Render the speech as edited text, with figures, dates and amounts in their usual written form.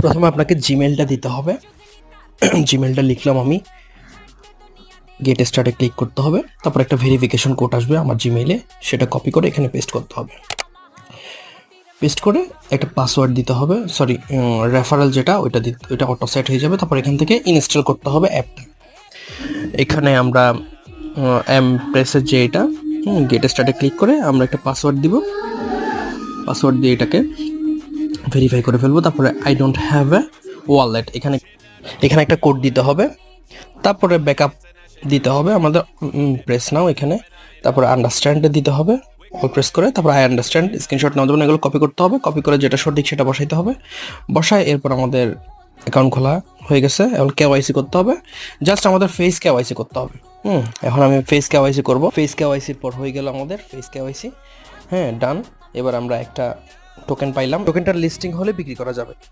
প্রথমে আপনাকে জিমেলটা দিতে হবে। জিমেলটা লিখলাম আমি, গেট স্টার্টে ক্লিক করতে হবে, তারপর একটা ভেরিফিকেশন কোড আসবে আমার জিমেইলে, সেটা কপি করে এখানে পেস্ট করতে হবে। পেস্ট করে একটা পাসওয়ার্ড দিতে হবে, সরি রেফারেল যেটা ওইটা অটো সেট হয়ে যাবে। তারপর এখান থেকে ইনস্টল করতে হবে অ্যাপটা। এখানে আমরা প্রেসের যে এটা গেট স্টার্টে ক্লিক করে আমরা একটা পাসওয়ার্ড দিব, পাসওয়ার্ড দিয়ে এটাকে ভেরিফাই করে ফেলবো। তারপরে I don't have a wallet, এখানে একটা কোড দিতে হবে। তারপরে ব্যাকআপ দিতে হবে আমাদের, প্রেস নাও এখানে, তারপরে আন্ডারস্ট্যান্ডে দিতে হবে, অল প্রেস করে, তারপর আই আন্ডারস্ট্যান্ড, স্ক্রিনশট নেওয়া যাবে না, এগুলো কপি করতে হবে, কপি করে যেটা সঠিক সেটা বসাইতে হবে, বসায় এরপর আমাদের অ্যাকাউন্ট খোলা হয়ে গেছে। এখন কেওয়াইসি করতে হবে, জাস্ট আমাদের ফেস কেওয়াইসি করতে হবে। এখন আমি ফেস কেওয়াইসি করব। ফেস কেওয়াইসির পর হয়ে গেল আমাদের ফেস কেওয়াইসি, হ্যাঁ ডান। এবার আমরা একটা টোকেন পাইলাম, টোকেনটার লিস্টিং হলে বিক্রি করা যাবে।